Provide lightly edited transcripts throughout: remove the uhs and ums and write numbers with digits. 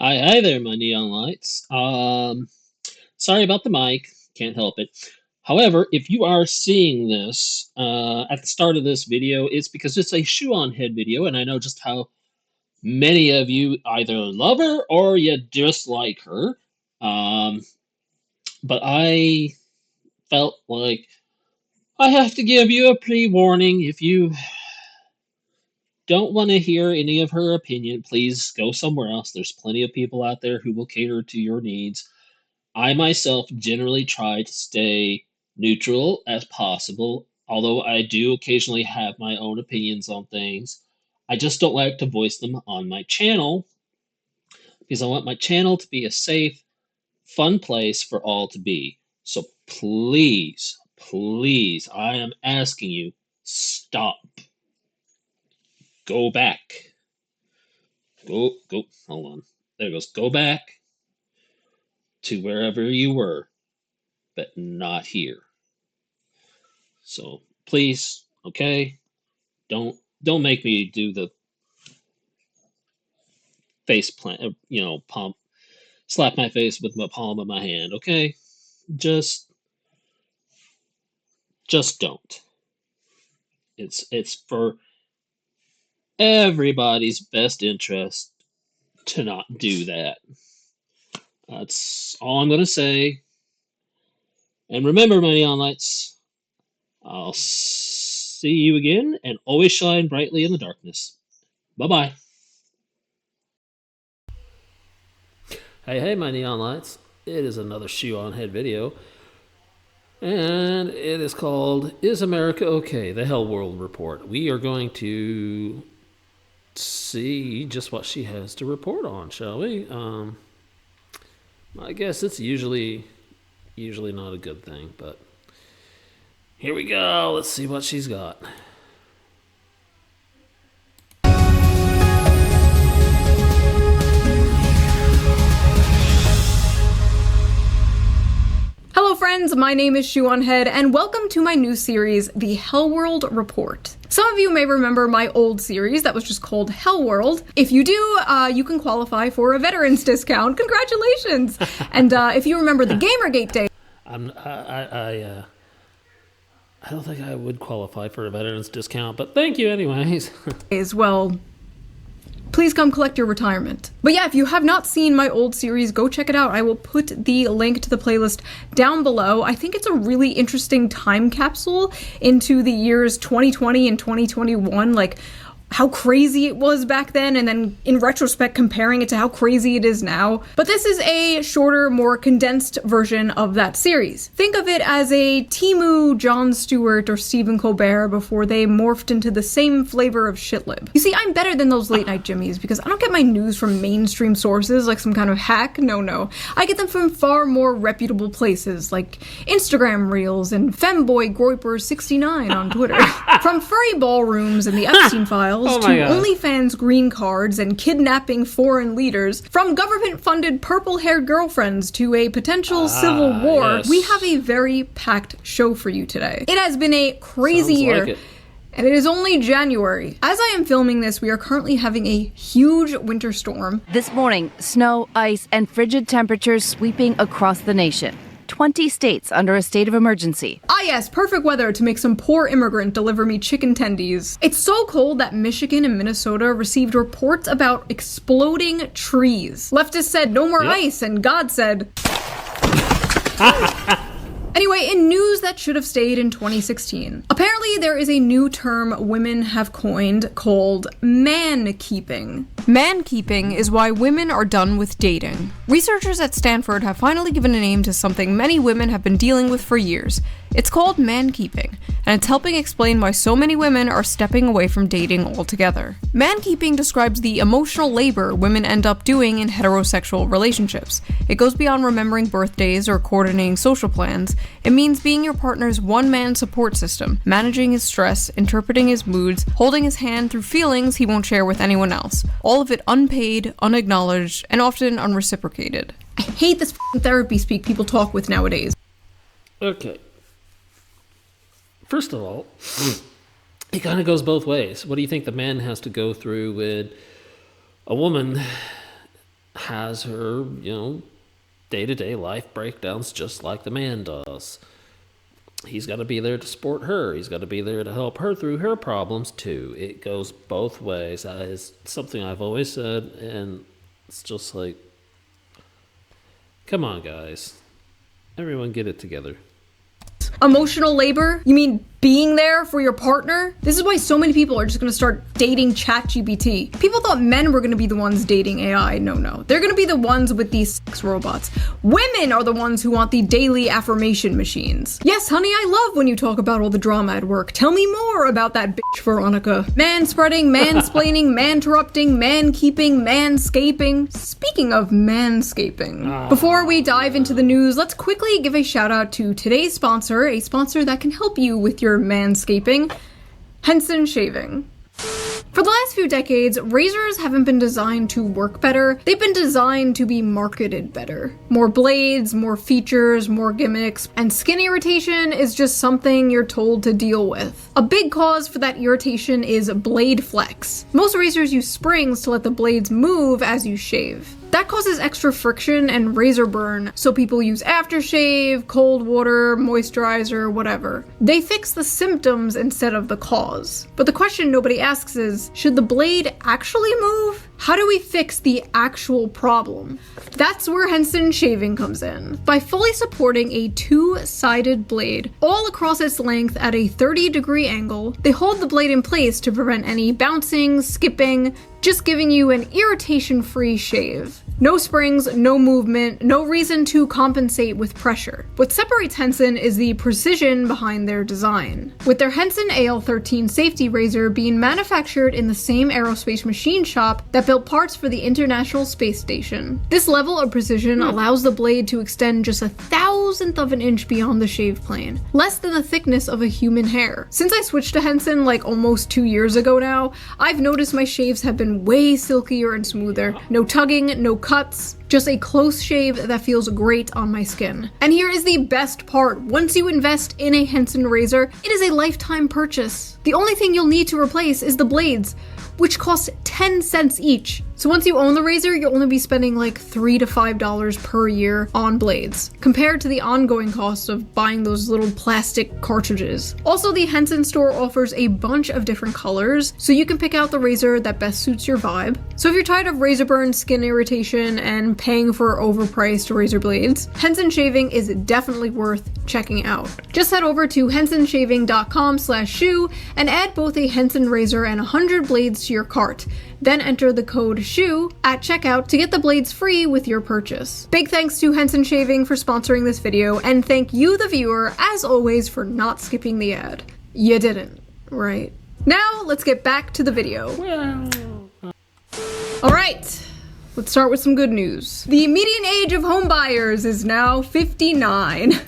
Hi there, my neon lights. Sorry about the mic, can't help it. However, if you are seeing this at the start of this video, it's because it's a shoe on head video, and I know just how many of you either love her or you dislike her. Um, but I felt like I have to give you a pre-warning. If you don't want to hear any of her opinion, please go somewhere else. There's plenty of people out there who will cater to your needs. I myself generally try to stay neutral as possible, although I do occasionally have my own opinions on things. I just don't like to voice them on my channel because I want my channel to be a safe, fun place for all to be. So please, please, I am asking you, stop. Go back. Go, hold on. There it goes. Go back to wherever you were, but not here. So please, okay, don't make me do the face plant, palm, slap my face with the palm of my hand. Okay, just just don't. It's for everybody's best interest to not do that. That's all I'm gonna say. And remember, my neon lights, I'll see you again, and always shine brightly in the darkness. Bye bye. Hey, my neon lights. It is another shoe on head video. And it is called Is America Okay? The Hell World Report. We are going to see just what she has to report on, shall we? I guess it's usually not a good thing, but here we go. Let's see what she's got. Hello friends, my name is Shoe on Head, and welcome to my new series, The Hell World Report. Some of you may remember my old series that was just called Hell World. If you do, you can qualify for a veterans discount. Congratulations! And if you remember the Gamergate days, I don't think I would qualify for a veterans discount, but thank you anyways. well, please come collect your retirement. But yeah, if you have not seen my old series, go check it out. I will put the link to the playlist down below. I think it's a really interesting time capsule into the years 2020 and 2021, like how crazy it was back then, and then in retrospect comparing it to how crazy it is now. But this is a shorter, more condensed version of that series. Think of it as a Temu, Jon Stewart, or Stephen Colbert before they morphed into the same flavor of shitlib. You see, I'm better than those late night Jimmies because I don't get my news from mainstream sources like some kind of hack. No. I get them from far more reputable places like Instagram Reels and Femboy Groiper 69 on Twitter. From furry ballrooms and the Epstein files to OnlyFans green cards and kidnapping foreign leaders, from government-funded purple-haired girlfriends to a potential civil war, yes. We have a very packed show for you today. It has been a crazy year. Like it. And it is only January. As I am filming this, we are currently having a huge winter storm. This morning, snow, ice, and frigid temperatures sweeping across the nation. 20 states under a state of emergency. Ah yes, perfect weather to make some poor immigrant deliver me chicken tendies. It's so cold that Michigan and Minnesota received reports about exploding trees. Leftists said no more ice, and God said... Anyway, in news that should have stayed in 2016, apparently there is a new term women have coined called man-keeping. Man-keeping is why women are done with dating. Researchers at Stanford have finally given a name to something many women have been dealing with for years. It's called man-keeping, and it's helping explain why so many women are stepping away from dating altogether. Man-keeping describes the emotional labor women end up doing in heterosexual relationships. It goes beyond remembering birthdays or coordinating social plans. It means being your partner's one-man support system, managing his stress, interpreting his moods, holding his hand through feelings he won't share with anyone else. All of it unpaid, unacknowledged, and often unreciprocated. I hate this therapy speak people talk with nowadays. Okay. First of all, it kind of goes both ways. What do you think the man has to go through when a woman has her, day-to-day life breakdowns just like the man does. He's got to be there to support her. He's got to be there to help her through her problems, too. It goes both ways. That is something I've always said, and it's just like, come on, guys. Everyone get it together. Emotional labor? You mean being there for your partner? This is why so many people are just gonna start dating ChatGPT. People thought men were gonna be the ones dating AI. No. They're gonna be the ones with these sex robots. Women are the ones who want the daily affirmation machines. Yes, honey, I love when you talk about all the drama at work. Tell me more about that bitch Veronica. Man-spreading, mansplaining, man-interrupting, man-keeping, manscaping. Speaking of manscaping, before we dive into the news, let's quickly give a shout out to today's sponsor, a sponsor that can help you with your manscaping, Henson Shaving. For the last few decades, razors haven't been designed to work better, they've been designed to be marketed better. More blades, more features, more gimmicks, and skin irritation is just something you're told to deal with. A big cause for that irritation is blade flex. Most razors use springs to let the blades move as you shave. That causes extra friction and razor burn, so people use aftershave, cold water, moisturizer, whatever. They fix the symptoms instead of the cause. But the question nobody asks is, should the blade actually move? How do we fix the actual problem? That's where Henson Shaving comes in. By fully supporting a two-sided blade all across its length at a 30-degree angle, they hold the blade in place to prevent any bouncing, skipping, just giving you an irritation-free shave. No springs, no movement, no reason to compensate with pressure. What separates Henson is the precision behind their design. With their Henson AL13 safety razor being manufactured in the same aerospace machine shop that built parts for the International Space Station. This level of precision allows the blade to extend just 1/1000th of an inch beyond the shave plane, less than the thickness of a human hair. Since I switched to Henson like almost 2 years ago now, I've noticed my shaves have been way silkier and smoother. No tugging, no cuts, just a close shave that feels great on my skin. And here is the best part. Once you invest in a Henson razor, it is a lifetime purchase. The only thing you'll need to replace is the blades, which cost 10 cents each. So once you own the razor, you'll only be spending like $3 to $5 per year on blades, compared to the ongoing cost of buying those little plastic cartridges. Also, the Henson store offers a bunch of different colors, so you can pick out the razor that best suits your vibe. So if you're tired of razor burn, skin irritation, and paying for overpriced razor blades, Henson Shaving is definitely worth checking out. Just head over to hensonshaving.com/shoe and add both a Henson razor and 100 blades to your cart. Then enter the code SHOE at checkout to get the blades free with your purchase. Big thanks to Henson Shaving for sponsoring this video, and thank you, the viewer, as always, for not skipping the ad. You didn't, right? Now, let's get back to the video. Alright, let's start with some good news. The median age of home buyers is now 59.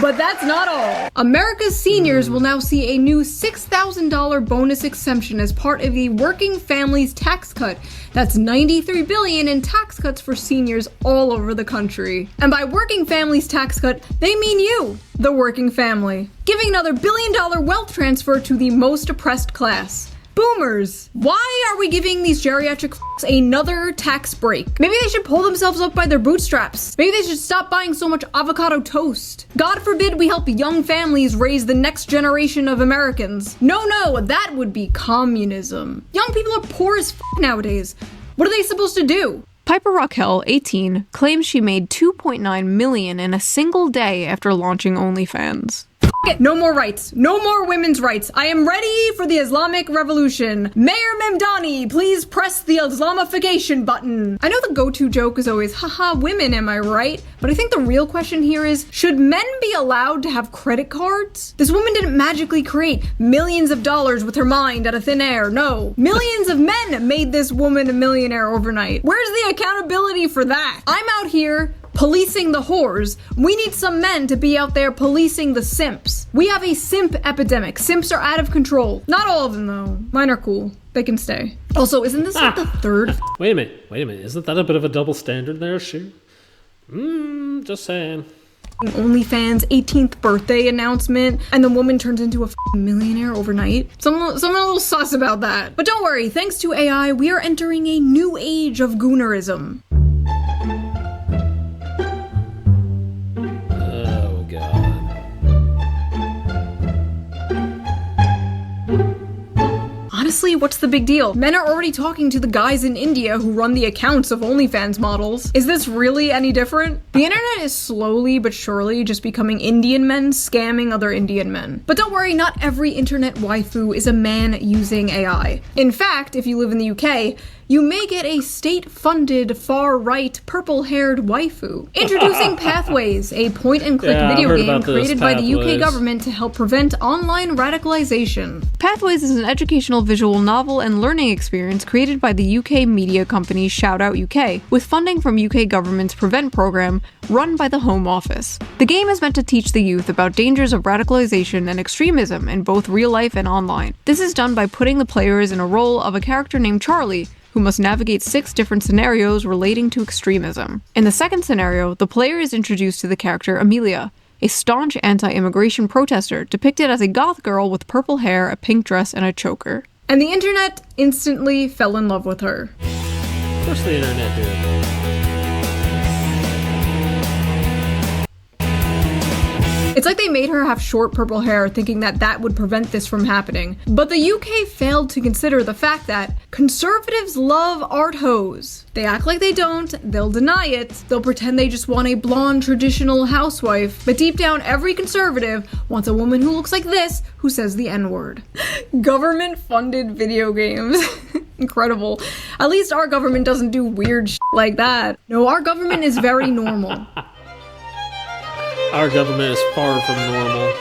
But that's not all. America's seniors will now see a new $6,000 bonus exemption as part of the Working Families Tax Cut. That's $93 billion in tax cuts for seniors all over the country. And by Working Families Tax Cut, they mean you, the working family. Giving another billion-dollar wealth transfer to the most oppressed class. Boomers. Why are we giving these geriatric f***s another tax break? Maybe they should pull themselves up by their bootstraps. Maybe they should stop buying so much avocado toast. God forbid we help young families raise the next generation of Americans. No, that would be communism. Young people are poor as f*** nowadays. What are they supposed to do? Piper Raquel, 18, claims she made $2.9 million in a single day after launching OnlyFans. No more rights. No more women's rights. I am ready for the Islamic Revolution. Mayor Memdani, please press the Islamification button. I know the go-to joke is always, haha, women, am I right? But I think the real question here is, should men be allowed to have credit cards? This woman didn't magically create millions of dollars with her mind out of thin air. No. Millions of men made this woman a millionaire overnight. Where's the accountability for that? I'm out here policing the whores. We need some men to be out there policing the simps. We have a simp epidemic. Simps are out of control. Not all of them, though. Mine are cool. They can stay. Also, isn't this like the third? Wait a minute. Isn't that a bit of a double standard there, Shu? Just saying. OnlyFans 18th birthday announcement, and the woman turns into a millionaire overnight. Someone a little sus about that. But don't worry, thanks to AI, we are entering a new age of goonerism. Oh, God. Honestly, what's the big deal? Men are already talking to the guys in India who run the accounts of OnlyFans models. Is this really any different? The internet is slowly but surely just becoming Indian men scamming other Indian men. But don't worry, not every internet waifu is a man using AI. In fact, if you live in the UK, you may get a state-funded, far-right, purple-haired waifu. Introducing Pathways, a point-and-click video game created by the UK government to help prevent online radicalization. Pathways is an educational visual novel and learning experience created by the UK media company Shoutout UK, with funding from UK government's Prevent program run by the Home Office. The game is meant to teach the youth about dangers of radicalization and extremism in both real life and online. This is done by putting the players in a role of a character named Charlie, who must navigate 6 different scenarios relating to extremism. In the second scenario, the player is introduced to the character Amelia, a staunch anti-immigration protester depicted as a goth girl with purple hair, a pink dress, and a choker. And the internet instantly fell in love with her. Of course the internet did. It's like they made her have short purple hair thinking that that would prevent this from happening. But the UK failed to consider the fact that conservatives love art hoes. They act like they don't, they'll deny it, they'll pretend they just want a blonde traditional housewife, but deep down every conservative wants a woman who looks like this, who says the N-word. Government-funded video games. Incredible. At least our government doesn't do weird shit like that. No, our government is very normal. Our government is far from normal.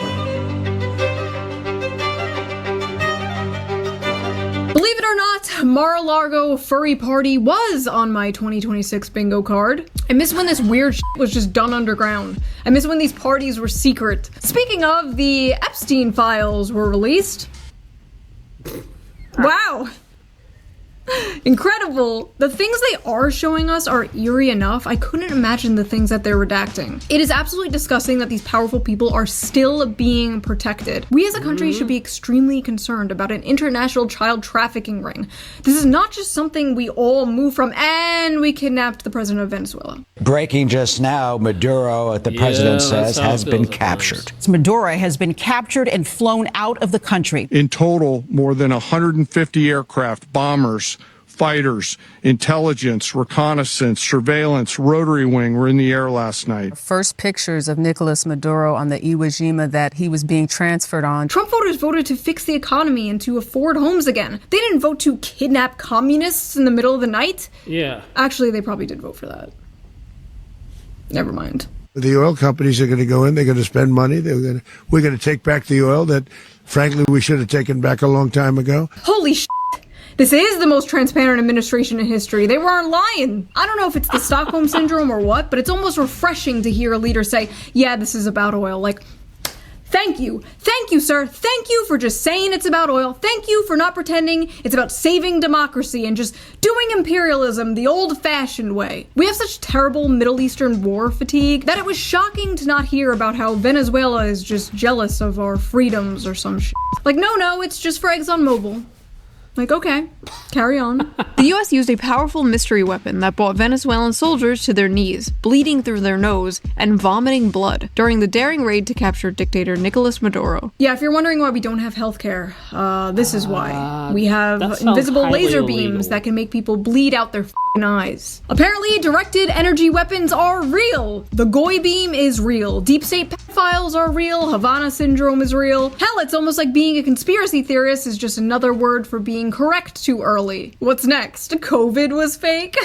Believe it or not, Mar-a-Lago Furry Party was on my 2026 bingo card. I miss when this weird shit was just done underground. I miss when these parties were secret. Speaking of, the Epstein files were released. Wow. Incredible! The things they are showing us are eerie enough. I couldn't imagine the things that they're redacting. It is absolutely disgusting that these powerful people are still being protected. We as a country should be extremely concerned about an international child trafficking ring. This is not just something we all move from, and we kidnapped the president of Venezuela. Breaking just now, Maduro, the president says, has been captured. Maduro has been captured and flown out of the country. In total, more than 150 aircraft, bombers, fighters, intelligence, reconnaissance, surveillance, rotary wing were in the air last night. First pictures of Nicolas Maduro on the Iwo Jima that he was being transferred on. Trump voters voted to fix the economy and to afford homes again. They didn't vote to kidnap communists in the middle of the night. Yeah. Actually, they probably did vote for that. Never mind. The oil companies are going to go in, they're going to spend money, we're going to take back the oil that, frankly, we should have taken back a long time ago. Holy shit! This is the most transparent administration in history. They weren't lying. I don't know if it's the Stockholm Syndrome or what, but it's almost refreshing to hear a leader say, yeah, this is about oil. Like, thank you. Thank you, sir. Thank you for just saying it's about oil. Thank you for not pretending it's about saving democracy and just doing imperialism the old-fashioned way. We have such terrible Middle Eastern war fatigue that it was shocking to not hear about how Venezuela is just jealous of our freedoms or some shit. Like, no, it's just for ExxonMobil. Like, okay, carry on. The US used a powerful mystery weapon that brought Venezuelan soldiers to their knees, bleeding through their nose, and vomiting blood during the daring raid to capture dictator Nicolas Maduro. Yeah, if you're wondering why we don't have healthcare, this is why. We have invisible laser beams that can make people bleed out their f***ing eyes. Apparently, directed energy weapons are real. The Goy beam is real. Deep state pedophiles are real. Havana syndrome is real. Hell, it's almost like being a conspiracy theorist is just another word for being correct too early. What's next? COVID was fake?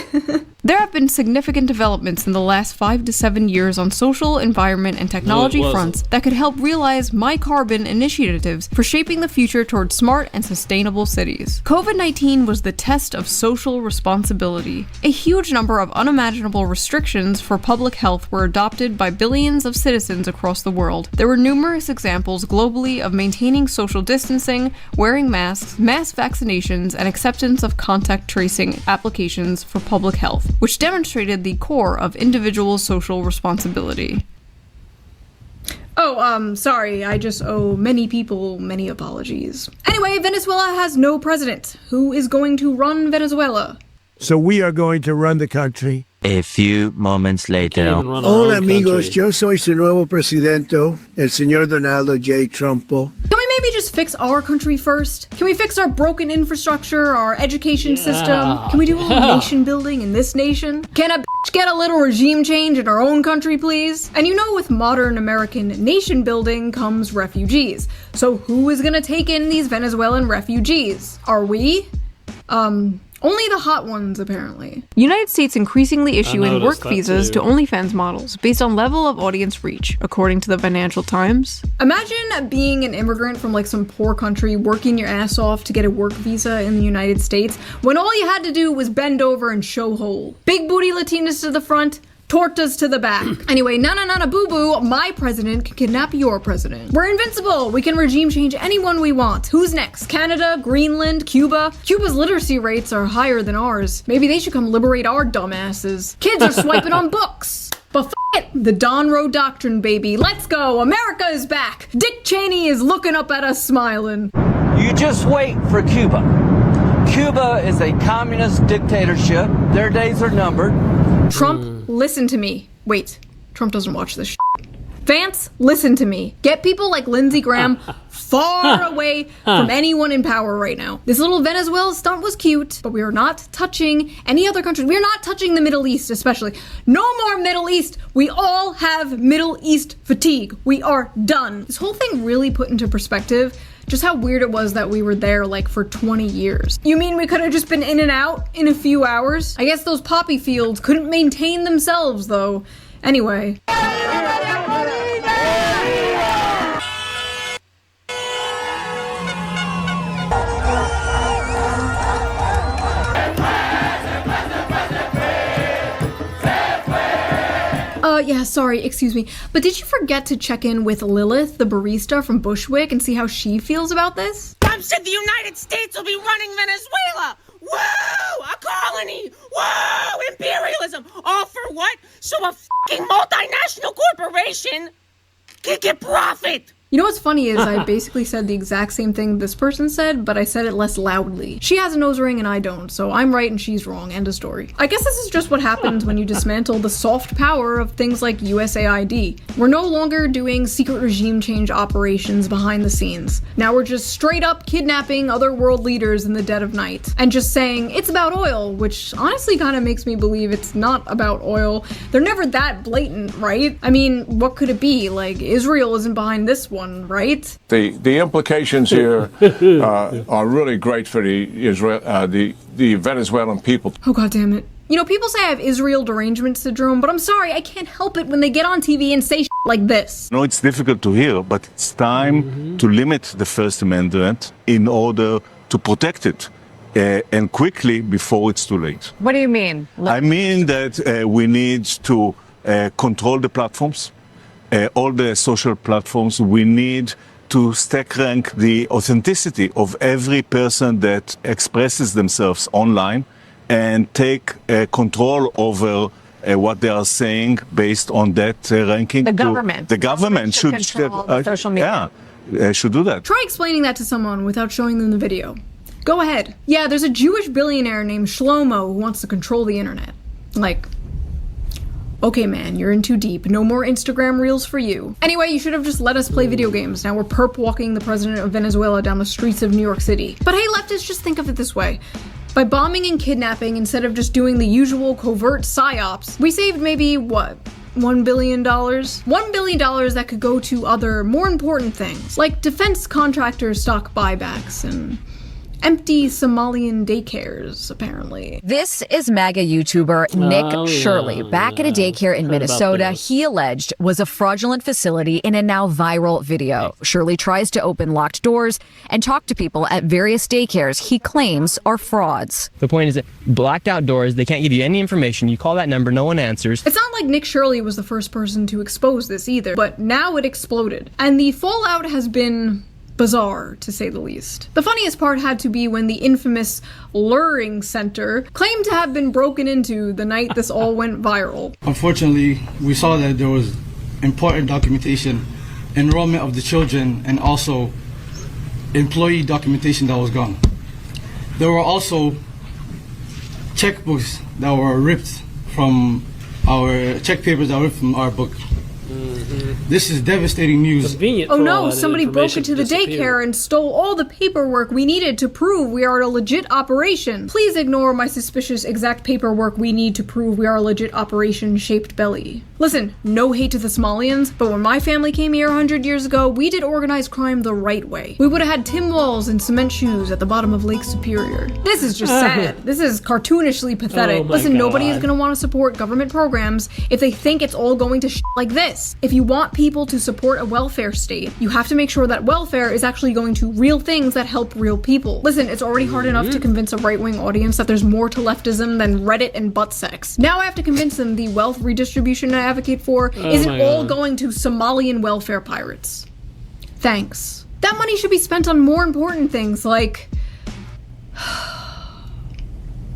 There have been significant developments in the last 5 to 7 years on social, environment, and technology fronts that could help realize My Carbon initiatives for shaping the future towards smart and sustainable cities. COVID-19 was the test of social responsibility. A huge number of unimaginable restrictions for public health were adopted by billions of citizens across the world. There were numerous examples globally of maintaining social distancing, wearing masks, mass vaccinations, and acceptance of contact tracing applications for public health, which demonstrated the core of individual social responsibility. Sorry, I just owe many people many apologies. Anyway, Venezuela has no president. Who is going to run Venezuela? So we are going to run the country. A few moments later. Hola amigos, yo soy su nuevo presidente, el señor Donaldo J. Trumpo. Can we maybe just fix our country first? Can we fix our broken infrastructure, our education system? Can we do a little nation building in this nation? Can a bitch get a little regime change in our own country, please? And you know, with modern American nation building comes refugees. So who is gonna take in these Venezuelan refugees? Are we? Only the hot ones, apparently. United States increasingly issuing work visas to OnlyFans models based on level of audience reach, according to the Financial Times. Imagine being an immigrant from like some poor country, working your ass off to get a work visa in the United States, when all you had to do was bend over and show hole. Big booty Latinas to the front, tortas to the back. Anyway, na boo boo, my president can kidnap your president. We're invincible. We can regime change anyone we want. Who's next? Canada, Greenland, Cuba? Cuba's literacy rates are higher than ours. Maybe they should come liberate our dumbasses. Kids are swiping on books. But f it, the Don Road Doctrine, baby. Let's go. America is back. Dick Cheney is looking up at us smiling. You just wait for Cuba. Cuba is a communist dictatorship. Their days are numbered. Trump, listen to me. Wait, Trump doesn't watch this shit. Vance, listen to me. Get people like Lindsey Graham far away from anyone in power right now. This little Venezuela stunt was cute, but we are not touching any other country. We are not touching the Middle East, especially. No more Middle East. We all have Middle East fatigue. We are done. This whole thing really put into perspective just how weird it was that we were there like for 20 years. You mean we could have just been in and out in a few hours? I guess those poppy fields couldn't maintain themselves though. Anyway. Yeah, sorry, excuse me. But did you forget to check in with Lilith, the barista from Bushwick, and see how she feels about this? Trump said the United States will be running Venezuela! Woo! A colony! Woo! Imperialism! All for what? So a fucking multinational corporation can get profit! You know what's funny is I basically said the exact same thing this person said, but I said it less loudly. She has a nose ring and I don't, so I'm right and she's wrong. End of story. I guess this is just what happens when you dismantle the soft power of things like USAID. We're no longer doing secret regime change operations behind the scenes. Now we're just straight up kidnapping other world leaders in the dead of night and just saying it's about oil, which honestly kind of makes me believe it's not about oil. They're never that blatant, right? I mean, what could it be? Like, Israel isn't behind this one. Right? The implications here are really great for the Venezuelan people. Oh, God damn it. You know, people say I have Israel derangement syndrome, but I'm sorry, I can't help it when they get on TV and say shit like this. No, it's difficult to hear, but it's time to limit the First Amendment in order to protect it. And quickly before it's too late. What do you mean? I mean that we need to control the platforms. All the social platforms, we need to stack rank the authenticity of every person that expresses themselves online and take control over what they are saying based on that ranking. The government. The government should control social media. Yeah, should do that. Try explaining that to someone without showing them the video. Go ahead. Yeah, there's a Jewish billionaire named Shlomo who wants to control the internet. Like, okay, man, you're in too deep. No more Instagram reels for you. Anyway, you should have just let us play video games. Now we're perp walking the president of Venezuela down the streets of New York City. But hey, leftists, just think of it this way. By bombing and kidnapping, instead of just doing the usual covert psyops, we saved maybe, what, $1 billion? $1 billion that could go to other, more important things, like defense contractor stock buybacks and empty Somalian daycares, apparently. This is MAGA YouTuber Nick Shirley. Back at a daycare in Minnesota, he alleged was a fraudulent facility in a now viral video. Shirley tries to open locked doors and talk to people at various daycares he claims are frauds. The point is that blacked out doors, they can't give you any information. You call that number, no one answers. It's not like Nick Shirley was the first person to expose this either, but now it exploded. And the fallout has been bizarre, to say the least. The funniest part had to be when the infamous Luring Center claimed to have been broken into the night this all went viral. Unfortunately, we saw that there was important documentation enrollment of the children, and also employee documentation that was gone. There were also checkbooks that were ripped from our check papers that were ripped from our book. This is devastating news. Oh no, somebody broke into the daycare and stole all the paperwork we needed to prove we are a legit operation. Please ignore my suspicious exact paperwork we need to prove we are a legit operation shaped belly. Listen, no hate to the Somalians, but when my family came here 100 years ago, we did organized crime the right way. We would have had tin walls and cement shoes at the bottom of Lake Superior. This is just sad. This is cartoonishly pathetic. Listen, nobody is gonna want to support government programs if they think it's all going to shit like this. If you want people to support a welfare state, you have to make sure that welfare is actually going to real things that help real people. Listen, it's already hard enough to convince a right-wing audience that there's more to leftism than Reddit and butt sex. Now I have to convince them the wealth redistribution I advocate for isn't all going to Somalian welfare pirates. Thanks. That money should be spent on more important things like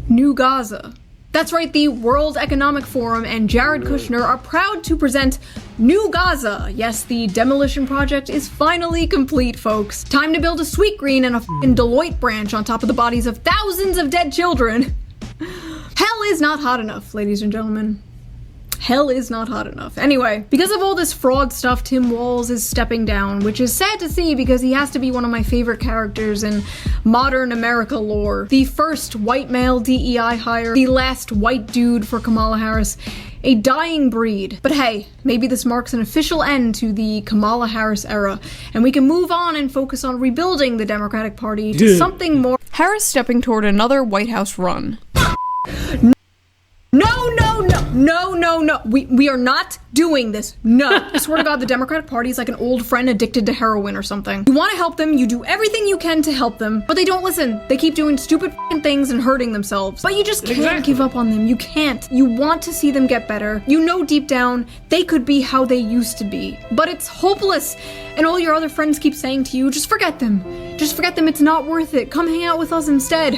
New Gaza. That's right, the World Economic Forum and Jared Kushner are proud to present New Gaza. Yes, the demolition project is finally complete, folks. Time to build a Sweet Green and a f***ing Deloitte branch on top of the bodies of thousands of dead children. Hell is not hot enough, ladies and gentlemen. Hell is not hot enough. Anyway, because of all this fraud stuff, Tim Walz is stepping down, which is sad to see because he has to be one of my favorite characters in modern America lore. The first white male DEI hire, the last white dude for Kamala Harris, a dying breed. But hey, maybe this marks an official end to the Kamala Harris era, and we can move on and focus on rebuilding the Democratic Party to something more. Harris stepping toward another White House run. No. We are not doing this. No. I swear to God, the Democratic Party is like an old friend addicted to heroin or something. You want to help them, you do everything you can to help them, but they don't listen. They keep doing stupid f***ing things and hurting themselves. But you just can't give up on them. You can't. You want to see them get better. You know deep down, they could be how they used to be. But it's hopeless. And all your other friends keep saying to you, just forget them. Just forget them, it's not worth it. Come hang out with us instead.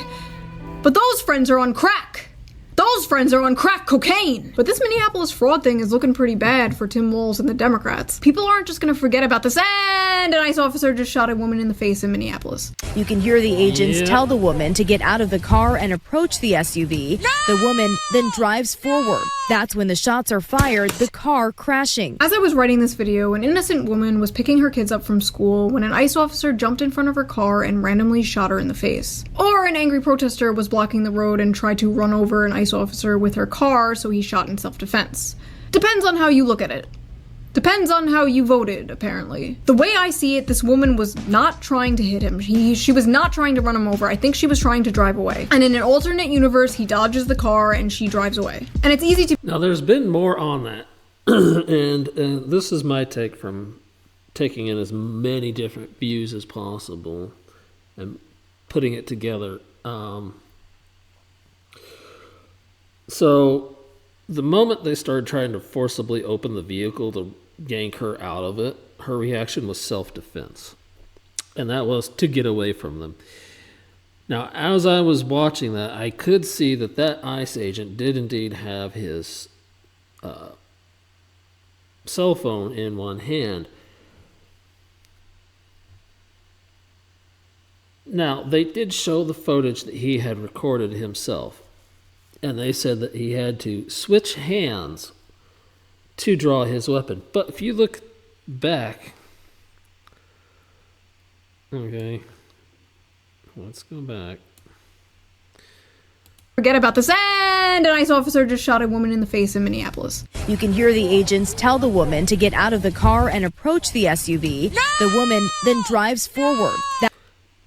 But those friends are on crack. Those friends are on crack cocaine! But this Minneapolis fraud thing is looking pretty bad for Tim Walz and the Democrats. People aren't just gonna forget about this, and an ICE officer just shot a woman in the face in Minneapolis. You can hear the agents tell the woman to get out of the car and approach the SUV. The woman then drives forward. That's when the shots are fired, the car crashing. As I was writing this video, an innocent woman was picking her kids up from school when an ICE officer jumped in front of her car and randomly shot her in the face. Or an angry protester was blocking the road and tried to run over an ICE officer with her car, so he shot in self-defense. Depends on how you look at it. Depends on how you voted, apparently. The way I see it, this woman was not trying to hit him. She was not trying to run him over. I think she was trying to drive away. And in an alternate universe, he dodges the car and she drives away. And it's easy to— Now, there's been more on that. and this is my take from taking in as many different views as possible and putting it together. So the moment they started trying to forcibly open the vehicle to yank her out of it, her reaction was self-defense. And that was to get away from them. Now, as I was watching that, I could see that that ICE agent did indeed have his cell phone in one hand. Now, they did show the footage that he had recorded himself. And they said that he had to switch hands to draw his weapon. But if you look back... Okay. Let's go back. Forget about this, and an ICE officer just shot a woman in the face in Minneapolis. You can hear the agents tell the woman to get out of the car and approach the SUV. The woman then drives forward.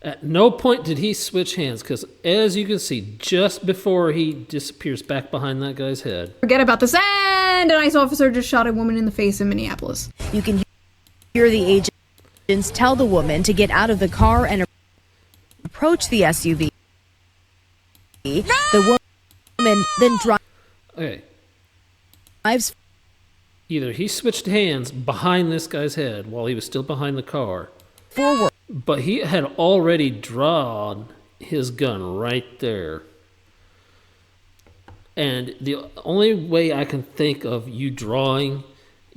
At no point did he switch hands, because as you can see, just before he disappears back behind that guy's head. Forget about this, and an ICE officer just shot a woman in the face in Minneapolis. You can hear the agents tell the woman to get out of the car and approach the SUV. The woman then drives. Either he switched hands behind this guy's head while he was still behind the car. Forward. But he had already drawn his gun right there. And the only way I can think of you drawing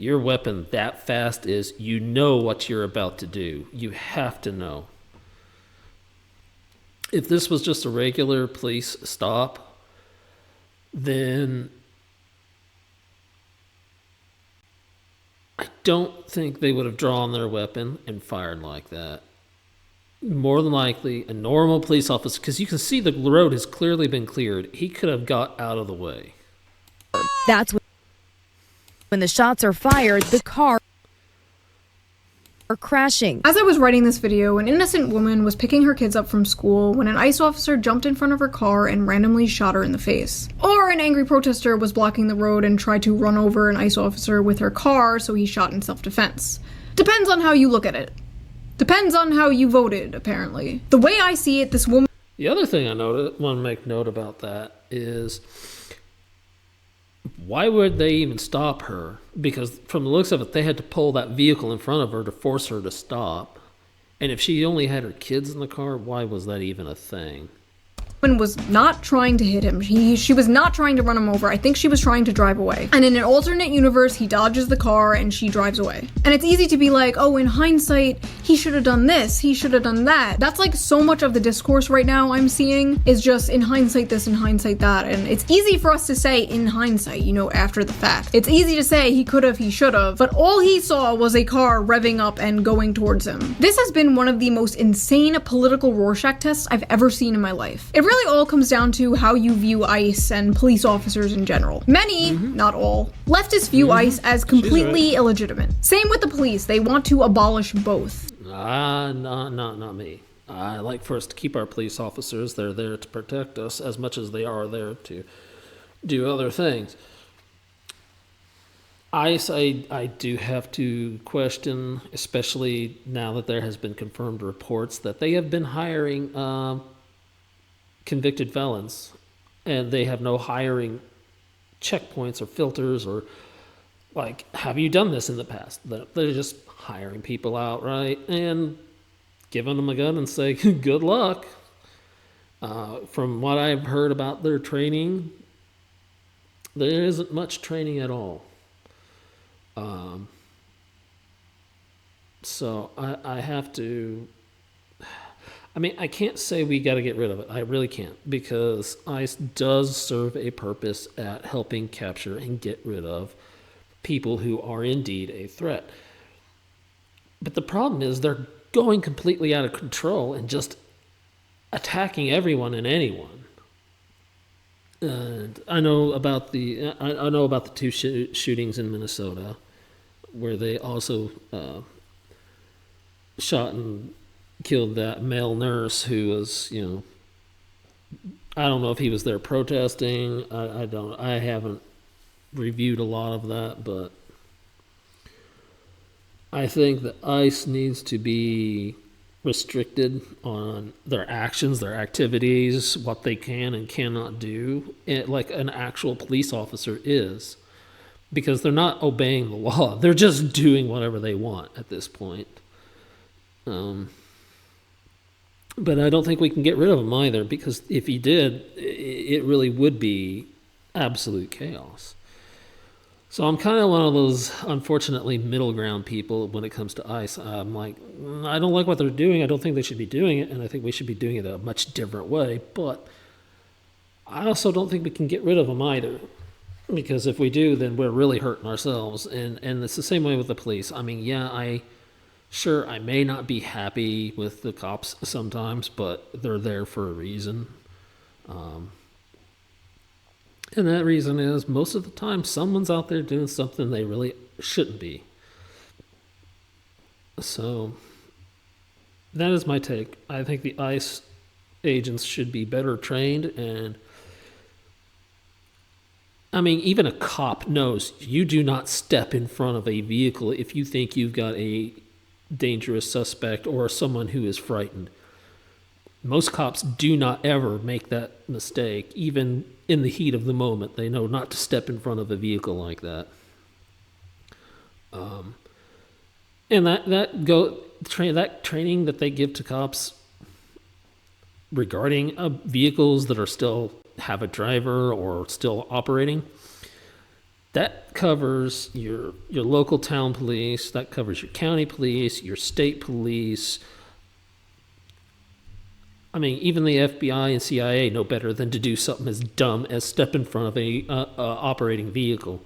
your weapon that fast is you know what you're about to do. You have to know. If this was just a regular police stop, then I don't think they would have drawn their weapon and fired like that. More than likely, a normal police officer, because you can see the road has clearly been cleared, he could have got out of the way. That's when the shots are fired, the car are crashing. As I was writing this video, an innocent woman was picking her kids up from school when an ICE officer jumped in front of her car and randomly shot her in the face. Or an angry protester was blocking the road and tried to run over an ICE officer with her car, so he shot in self-defense. Depends on how you look at it. Depends on how you voted, apparently. The way I see it, this woman... The other thing I want to make note about that is, why would they even stop her? Because from the looks of it, they had to pull that vehicle in front of her to force her to stop. And if she only had her kids in the car, why was that even a thing? Was not trying to hit him. She was not trying to run him over. I think she was trying to drive away. And in an alternate universe, he dodges the car and she drives away. And it's easy to be like, oh, in hindsight, he should have done this, he should have done that. That's like so much of the discourse right now I'm seeing is just in hindsight this, in hindsight that. And it's easy for us to say in hindsight, you know, after the fact. It's easy to say he could have, he should have, but all he saw was a car revving up and going towards him. This has been one of the most insane political Rorschach tests I've ever seen in my life. It really all comes down to how you view ICE and police officers in general. Many, not all, leftists view ICE as completely illegitimate. Same with the police. They want to abolish both. Not me. I like for us to keep our police officers. They're there to protect us as much as they are there to do other things. ICE, I do have to question, especially now that there has been confirmed reports that they have been hiring convicted felons, and they have no hiring checkpoints or filters or like, have you done this in the past? They're just hiring people outright and giving them a gun and say, good luck. From what I've heard about their training, there isn't much training at all. So I have to... I mean, I can't say we got to get rid of it. I really can't, because ICE does serve a purpose at helping capture and get rid of people who are indeed a threat. But the problem is they're going completely out of control and just attacking everyone and anyone. And I know about the two shootings in Minnesota, where they also shot and killed that male nurse who was, you know, I don't know if he was there protesting. I haven't reviewed a lot of that, but I think that ICE needs to be restricted on their actions, their activities, what they can and cannot do, like an actual police officer is, because they're not obeying the law. They're just doing whatever they want at this point. But I don't think we can get rid of him either, because if he did, it really would be absolute chaos. So I'm kind of one of those, unfortunately, middle ground people when it comes to ICE. I'm like, I don't like what they're doing. I don't think they should be doing it, and I think we should be doing it a much different way. But I also don't think we can get rid of them either, because if we do, then we're really hurting ourselves. And it's the same way with the police. I mean, yeah, Sure, I may not be happy with the cops sometimes, but they're there for a reason. And that reason is, most of the time, someone's out there doing something they really shouldn't be. So, that is my take. I think the ICE agents should be better trained, and I mean, even a cop knows you do not step in front of a vehicle if you think you've got a dangerous suspect or someone who is frightened. Most cops do not ever make that mistake, even in the heat of the moment. They know not to step in front of a vehicle like that. And that training that they give to cops regarding vehicles that are still have a driver or still operating, that covers your local town police, that covers your county police, your state police. I mean, even the FBI and CIA know better than to do something as dumb as step in front of a operating vehicle.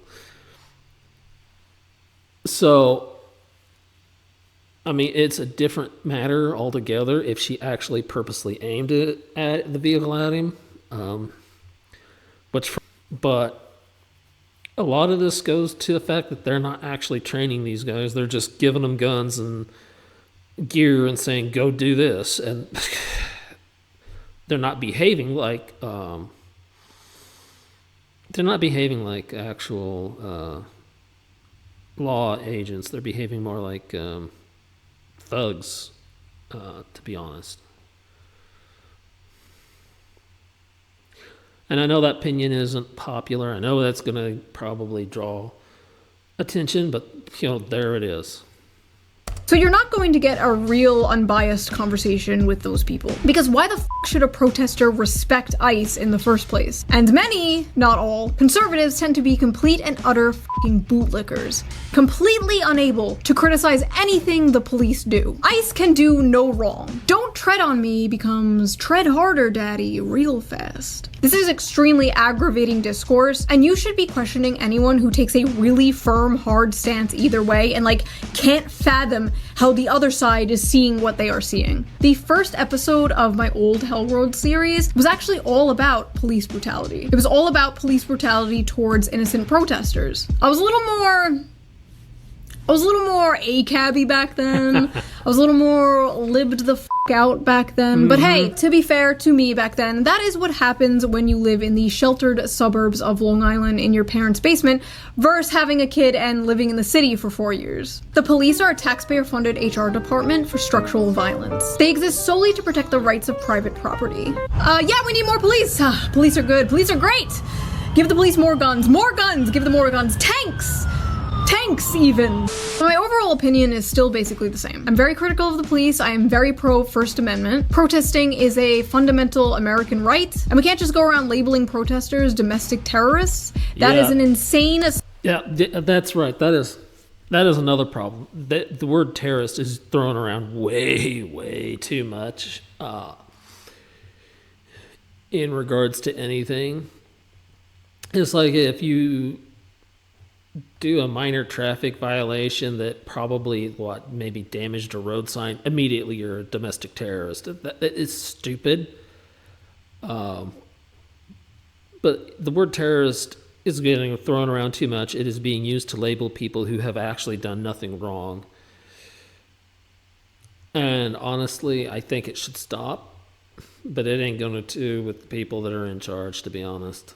So, I mean, it's a different matter altogether if she actually purposely aimed it at the vehicle at him. But a lot of this goes to the fact that they're not actually training these guys. They're just giving them guns and gear and saying, go do this. And they're not behaving like actual law agents. They're behaving more like thugs, to be honest. And I know that opinion isn't popular. I know that's going to probably draw attention, but, you know, there it is. So you're not going to get a real unbiased conversation with those people. Because why the f*** should a protester respect ICE in the first place? And many, not all, conservatives tend to be complete and utter f***ing bootlickers. Completely unable to criticize anything the police do. ICE can do no wrong. Don't tread on me becomes tread harder, daddy, real fast. This is extremely aggravating discourse, and you should be questioning anyone who takes a really firm, hard stance either way and, like, can't fathom how the other side is seeing what they are seeing. The first episode of my old Hell Road series was actually all about police brutality. It was all about police brutality towards innocent protesters. I was a little more ACAB-y back then. I was a little more libbed the f*** out back then. But hey, to be fair to me back then, that is what happens when you live in the sheltered suburbs of Long Island in your parents' basement versus having a kid and living in the city for 4 years. The police are a taxpayer-funded HR department for structural violence. They exist solely to protect the rights of private property. Yeah, we need more police. Police are good. Police are great. Give the police more guns. More guns. Give them more guns. Tanks even. My overall opinion is still basically the same. I'm very critical of the police. I am very pro First Amendment. Protesting is a fundamental American right, and we can't just go around labeling protesters domestic terrorists. That is an insane... Yeah, that's right. That is another problem. The word terrorist is thrown around way too much in regards to anything. It's like if you do a minor traffic violation that probably, maybe damaged a road sign, immediately you're a domestic terrorist. That is stupid. But the word terrorist is getting thrown around too much. It is being used to label people who have actually done nothing wrong. And honestly, I think it should stop. But it ain't going to with the people that are in charge, to be honest.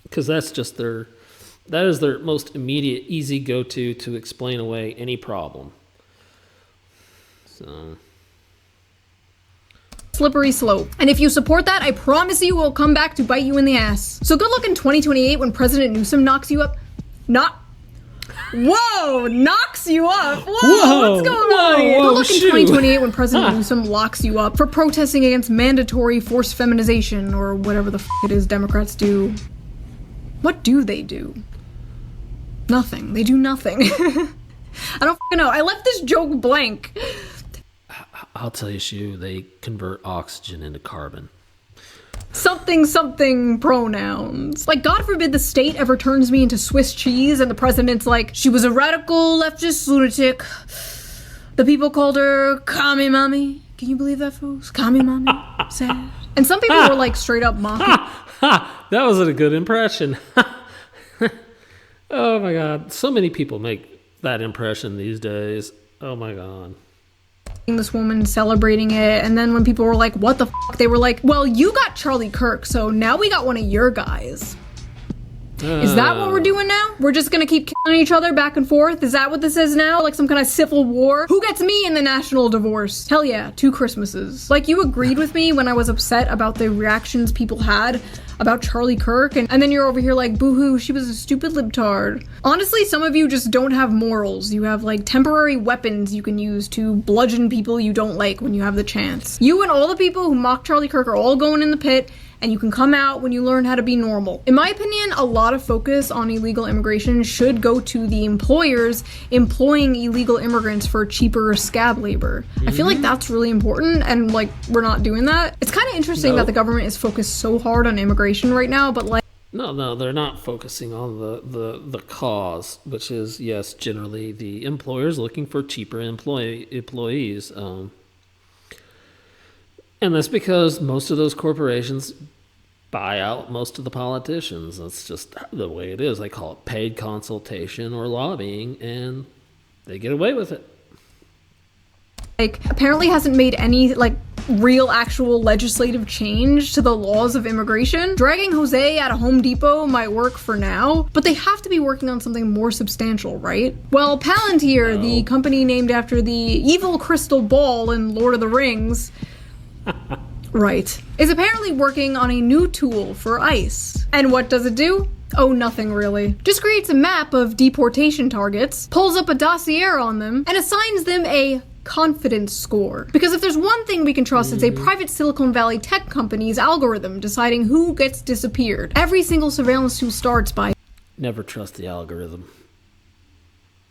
Because that is their most immediate, easy go-to to explain away any problem. So, slippery slope. And if you support that, I promise you will come back to bite you in the ass. So good luck in 2028 when President Newsom knocks you up. Knocks you up. Whoa, what's going on here? Good luck in 2028 when President Newsom locks you up for protesting against mandatory forced feminization or whatever the f*** it is Democrats do. What do they do? Nothing. They do nothing. I don't f***ing know. I left this joke blank. I'll tell you, Shu, they convert oxygen into carbon. Something pronouns. Like, God forbid the state ever turns me into Swiss cheese and the president's like, she was a radical leftist lunatic. The people called her Kami Mommy. Can you believe that, folks? Kami Mommy. Sad. And some people were like straight up mocking. That wasn't a good impression. Oh my God. So many people make that impression these days. Oh my God. This woman celebrating it, and then when people were like, what the f***, they were like, well, you got Charlie Kirk, so now we got one of your guys. Is that what we're doing now? We're just gonna keep killing each other back and forth? Is that what this is now? Like some kind of civil war? Who gets me in the national divorce? Hell yeah, 2 Christmases. Like, you agreed with me when I was upset about the reactions people had about Charlie Kirk, and then you're over here like, boo-hoo, she was a stupid libtard. Honestly, some of you just don't have morals. You have like temporary weapons you can use to bludgeon people you don't like when you have the chance. You and all the people who mock Charlie Kirk are all going in the pit, and you can come out when you learn how to be normal. In my opinion, a lot of focus on illegal immigration should go to the employers employing illegal immigrants for cheaper scab labor. I feel like that's really important, and like we're not doing that. It's kind of interesting that the government is focused so hard on immigration right now, but like No, they're not focusing on the cause, which is, yes, generally the employers looking for cheaper employees. And that's because most of those corporations buy out most of the politicians. That's just the way it is. They call it paid consultation or lobbying, and they get away with it. Like, apparently hasn't made any, like, real actual legislative change to the laws of immigration. Dragging Jose out of Home Depot might work for now, but they have to be working on something more substantial, right? Well, Palantir, the company named after the evil crystal ball in Lord of the Rings, right, is apparently working on a new tool for ICE. And what does it do? Oh, nothing really. Just creates a map of deportation targets, pulls up a dossier on them, and assigns them a confidence score. Because if there's one thing we can trust, it's a private Silicon Valley tech company's algorithm deciding who gets disappeared. Every single surveillance tool starts by Never trust the algorithm.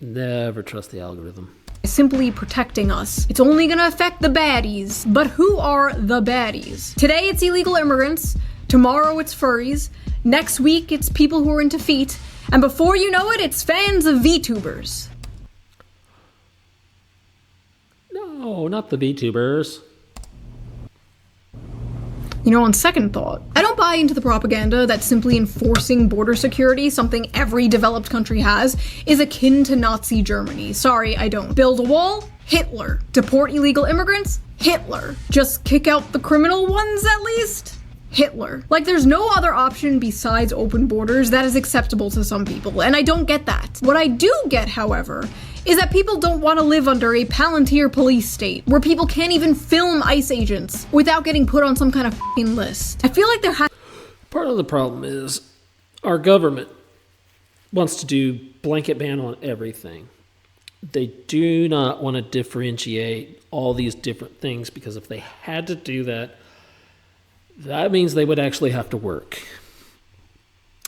Never trust the algorithm. Simply protecting us. It's only gonna affect the baddies. But who are the baddies? Today it's illegal immigrants, tomorrow it's furries, next week it's people who are into feet, and before you know it, it's fans of VTubers. No, not the VTubers. You know, on second thought, I don't buy into the propaganda that simply enforcing border security, something every developed country has, is akin to Nazi Germany. Sorry, I don't. Build a wall? Hitler. Deport illegal immigrants? Hitler. Just kick out the criminal ones at least? Hitler. Like, there's no other option besides open borders that is acceptable to some people, and I don't get that. What I do get, however, is that people don't want to live under a Palantir police state, where people can't even film ICE agents without getting put on some kind of f***ing list. I feel like there has... Part of the problem is our government wants to do blanket ban on everything. They do not want to differentiate all these different things, because if they had to do that, that means they would actually have to work.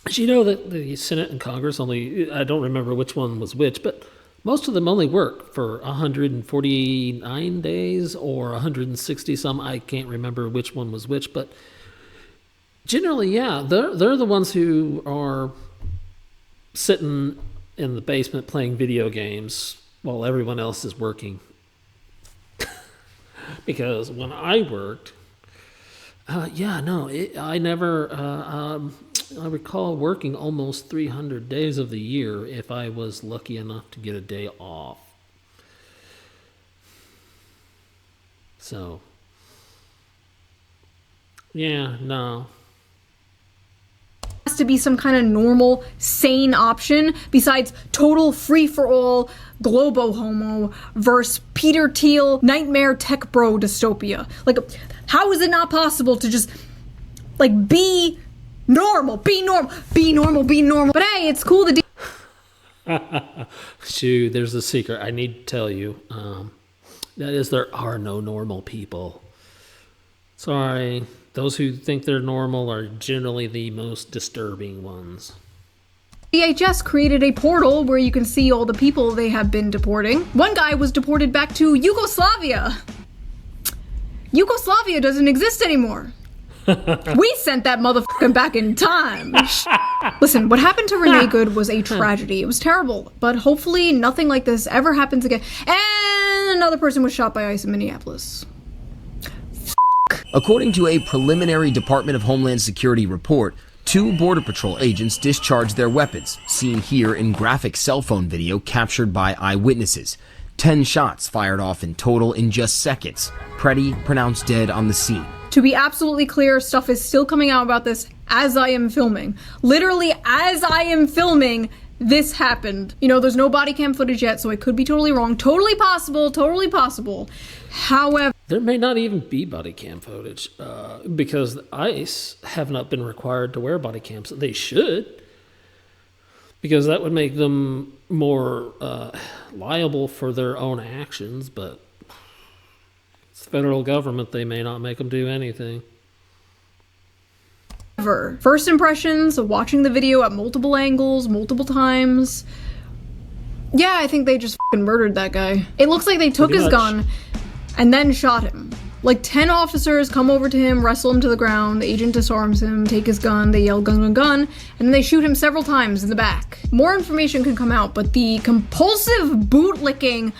As you know, that the Senate and Congress only, I don't remember which one was which, but most of them only work for 149 days or 160 some. I can't remember which one was which, but generally, yeah, they're the ones who are sitting in the basement playing video games while everyone else is working. Because when I worked, I recall working almost 300 days of the year if I was lucky enough to get a day off. So, yeah, no. Has to be some kind of normal, sane option besides total free-for-all globo-homo versus Peter Thiel nightmare tech bro dystopia. Like, how is it not possible to just, like, be normal, be normal, be normal, be normal? But hey, it's cool to Shoot, there's a secret I need to tell you. That is, there are no normal people. Sorry, those who think they're normal are generally the most disturbing ones. DHS created a portal where you can see all the people they have been deporting. One guy was deported back to Yugoslavia. Yugoslavia doesn't exist anymore. We sent that motherfucker back in time. Listen, what happened to Renee Good was a tragedy. It was terrible, but hopefully nothing like this ever happens again. And another person was shot by ICE in Minneapolis. According to a preliminary Department of Homeland Security report, 2 Border Patrol agents discharged their weapons, seen here in graphic cell phone video captured by eyewitnesses. 10 shots fired off in total in just seconds. Preddy pronounced dead on the scene. To be absolutely clear, stuff is still coming out about this as I am filming. Literally, as I am filming, this happened. You know, there's no body cam footage yet, so I could be totally wrong. Totally possible, totally possible. However... There may not even be body cam footage, because ICE have not been required to wear body cams. They should, because that would make them more liable for their own actions, but it's the federal government. They may not make them do anything. ever. First impressions, watching the video at multiple angles, multiple times. Yeah, I think they just fucking murdered that guy. It looks like they took his gun and then shot him. Like 10 officers come over to him, wrestle him to the ground, the agent disarms him, take his gun, they yell gun, gun, gun, and then they shoot him several times in the back. More information can come out, but the compulsive bootlicking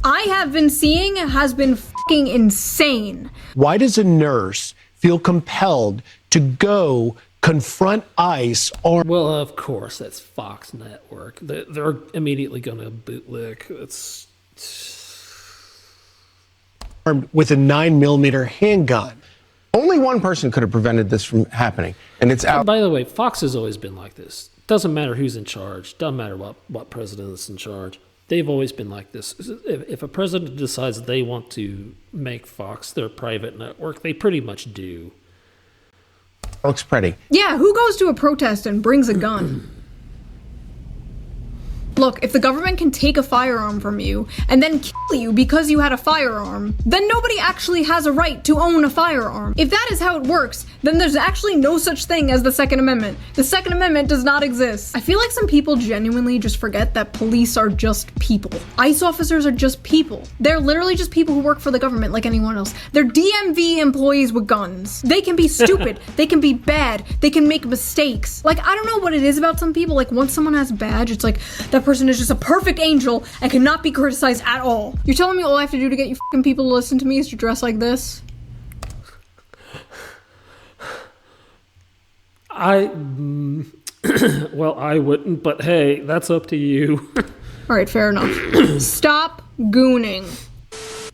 I have been seeing has been fucking insane. Why does a nurse feel compelled to go confront ICE or... Well, of course, that's Fox Network. They're immediately going to bootlick. It's... armed with a 9mm handgun. Only one person could have prevented this from happening, and it's out. By the way, Fox has always been like this. Doesn't matter who's in charge. Doesn't matter what president is in charge. They've always been like this. If a president decides they want to make Fox their private network, they pretty much do. Looks pretty. Yeah, who goes to a protest and brings a gun? Look, if the government can take a firearm from you and then kill you because you had a firearm, then nobody actually has a right to own a firearm. If that is how it works, then there's actually no such thing as the Second Amendment. The Second Amendment does not exist. I feel like some people genuinely just forget that police are just people. ICE officers are just people. They're literally just people who work for the government like anyone else. They're DMV employees with guns. They can be stupid. They can be bad. They can make mistakes. Like, I don't know what it is about some people. Like, once someone has a badge, it's like, that person is just a perfect angel and cannot be criticized at all. You're telling me all I have to do to get you fucking people to listen to me is to dress like this? Well, I wouldn't, but hey, that's up to you. All right, fair enough. Stop gooning.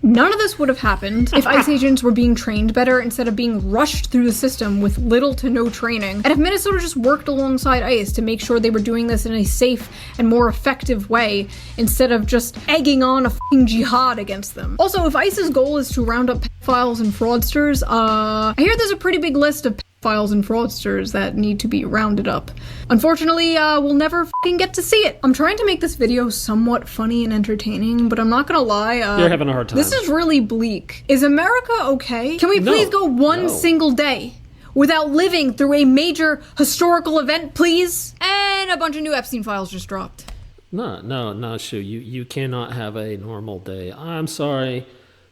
None of this would have happened if ICE agents were being trained better instead of being rushed through the system with little to no training. And if Minnesota just worked alongside ICE to make sure they were doing this in a safe and more effective way instead of just egging on a fucking jihad against them. Also, if ICE's goal is to round up pedophiles and fraudsters, I hear there's a pretty big list of pedophiles and fraudsters that need to be rounded up. Unfortunately, we'll never fucking get to see it. I'm trying to make this video somewhat funny and entertaining, but I'm not gonna lie. You're having a hard time. This is really bleak. Is America okay? Can we please go one single day without living through a major historical event, please? And a bunch of new Epstein files just dropped. No, Shu. You cannot have a normal day. I'm sorry.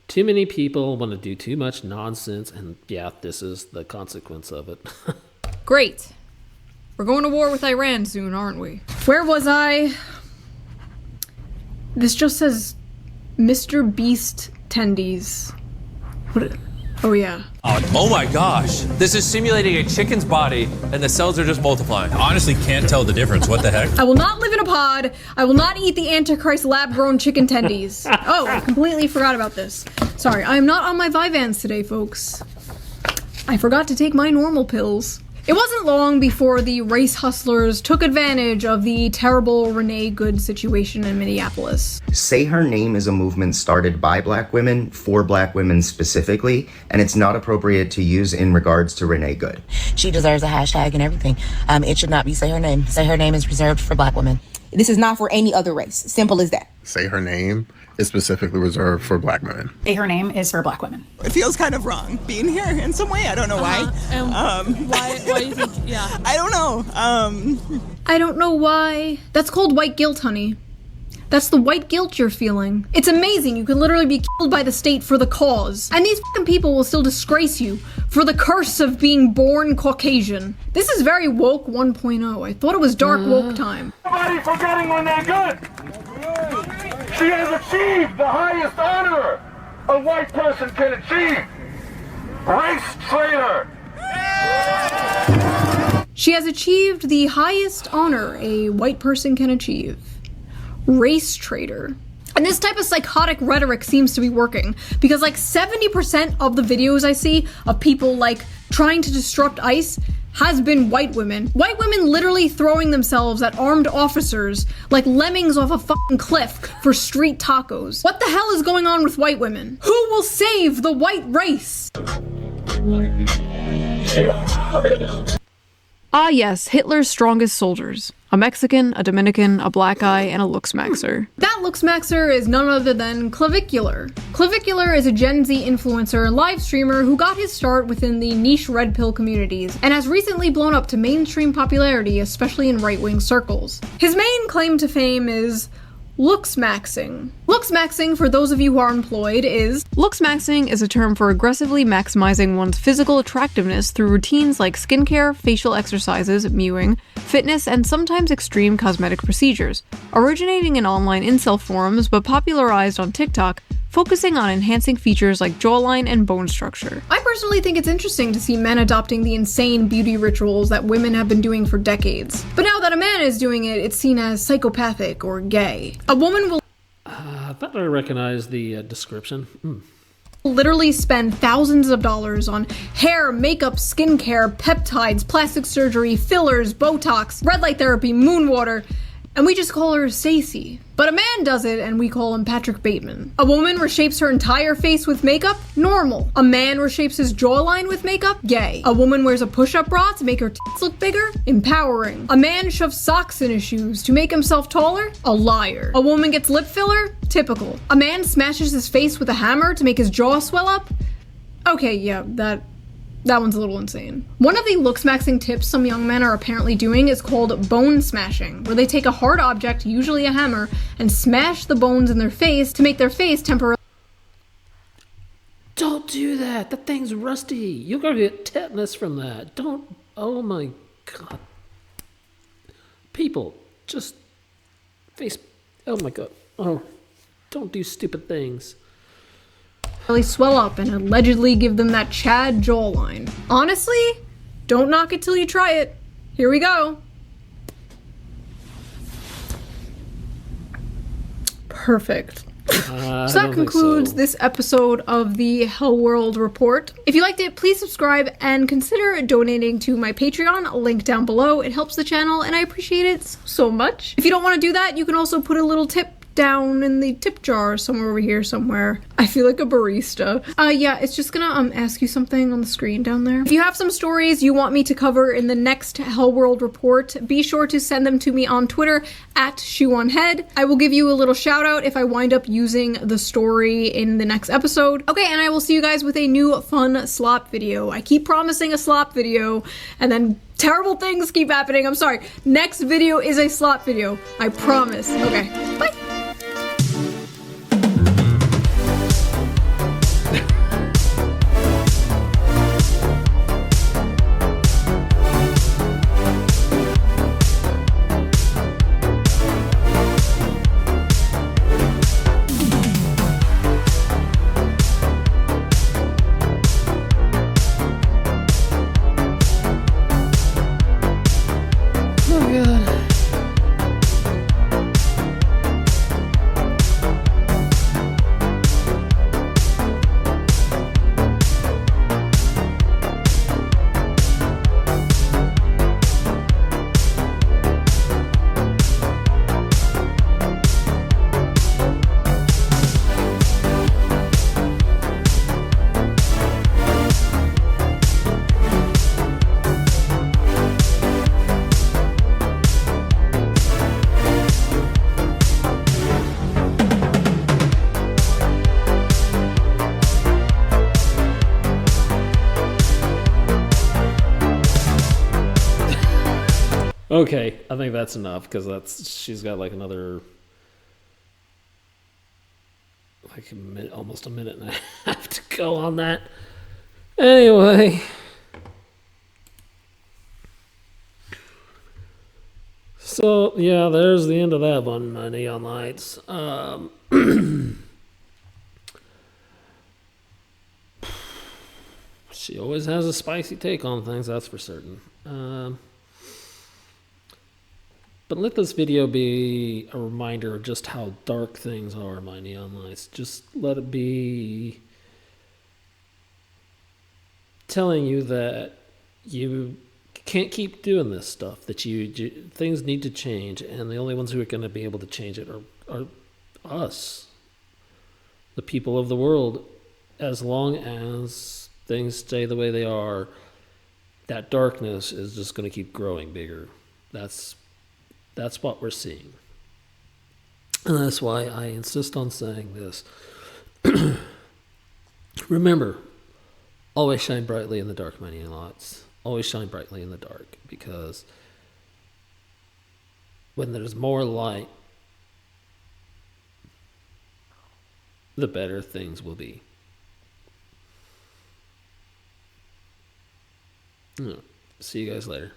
Too many people want to do too much nonsense, and yeah, this is the consequence of it. Great. We're going to war with Iran soon, aren't we? Where was I? This just says Mr. Beast tendies. What? Oh yeah. Oh my gosh. This is simulating a chicken's body and the cells are just multiplying. Honestly can't tell the difference. What the heck? I will not live in a pod. I will not eat the Antichrist lab-grown chicken tendies. Oh, I completely forgot about this. Sorry, I am not on my Vyvanse today, folks. I forgot to take my normal pills. It wasn't long before the race hustlers took advantage of the terrible Renee Good situation in Minneapolis. Say Her Name is a movement started by Black women, for Black women specifically, and it's not appropriate to use in regards to Renee Good. She deserves a hashtag and everything. It should not be Say Her Name. Say Her Name is reserved for Black women. This is not for any other race. Simple as that. Say Her Name is specifically reserved for Black women. Say Her Name is for Black women. It feels kind of wrong being here in some way. I don't know why. Why do you think, yeah. I don't know. I don't know why. That's called white guilt, honey. That's the white guilt you're feeling. It's amazing. You could literally be killed by the state for the cause. And these fucking people will still disgrace you for the curse of being born Caucasian. This is very woke 1.0. I thought it was dark woke time. Nobody forgetting Renee Good. She has achieved the highest honor a white person can achieve. Race traitor. She has achieved the highest honor a white person can achieve. Race traitor. And this type of psychotic rhetoric seems to be working because like 70% of the videos I see of people like trying to disrupt ICE has been white women. White women literally throwing themselves at armed officers like lemmings off a fucking cliff for street tacos. What the hell is going on with white women? Who will save the white race? Ah yes, Hitler's strongest soldiers. A Mexican, a Dominican, a black guy, and a looksmaxer. That looksmaxer is none other than Clavicular. Clavicular is a Gen Z influencer and live streamer who got his start within the niche red pill communities and has recently blown up to mainstream popularity, especially in right-wing circles. His main claim to fame is looksmaxing. Looksmaxing, for those of you who are employed, is... Looksmaxing is a term for aggressively maximizing one's physical attractiveness through routines like skincare, facial exercises, mewing, fitness, and sometimes extreme cosmetic procedures. Originating in online incel forums but popularized on TikTok, focusing on enhancing features like jawline and bone structure. I personally think it's interesting to see men adopting the insane beauty rituals that women have been doing for decades. But now that a man is doing it, it's seen as psychopathic or gay. A woman will I thought I recognized the description. Literally spend thousands of dollars on hair, makeup, skincare, peptides, plastic surgery, fillers, Botox, red light therapy, moon water, and we just call her Sassy. But a man does it and we call him Patrick Bateman. A woman reshapes her entire face with makeup? Normal. A man reshapes his jawline with makeup? Gay. A woman wears a push-up bra to make her tits look bigger? Empowering. A man shoves socks in his shoes to make himself taller? A liar. A woman gets lip filler? Typical. A man smashes his face with a hammer to make his jaw swell up? Okay, yeah, that one's a little insane. One of the looksmaxing tips some young men are apparently doing is called bone smashing, where they take a hard object, usually a hammer, and smash the bones in their face to make their face temporarily... Don't do that. That thing's rusty. You're going to get tetanus from that. Don't. Oh my God. People, just face. Oh my God. Oh, don't do stupid things. Really swell up and allegedly give them that Chad jawline. Honestly, don't knock it till you try it. Here we go. Perfect. So that concludes this episode of the Hell World Report. If you liked it, please subscribe and consider donating to my Patreon, link down below. It helps the channel and I appreciate it so much. If you don't want to do that, you can also put a little tip down in the tip jar somewhere over here somewhere. I feel like a barista. Yeah, it's just gonna ask you something on the screen down there. If you have some stories you want me to cover in the next Hell World Report, be sure to send them to me on Twitter at ShoeOnHead. I will give you a little shout out if I wind up using the story in the next episode. Okay, and I will see you guys with a new fun slop video. I keep promising a slop video and then terrible things keep happening. I'm sorry. Next video is a slop video. I promise. Okay, bye. Okay, I think that's enough because she's got like another almost a minute and a half to go on that. Anyway, so yeah, there's the end of that one, my neon lights. She always has a spicy take on things, that's for certain. But let this video be a reminder of just how dark things are, my neon lights. Just let it be telling you that you can't keep doing this stuff, that things need to change, and the only ones who are going to be able to change it are us, the people of the world, as long as things stay the way they are. that darkness is just going to keep growing bigger. That's what we're seeing. And that's why I insist on saying this. Remember, always shine brightly in the dark, my neon lights. Always shine brightly in the dark, because when there's more light, the better things will be. See you guys later.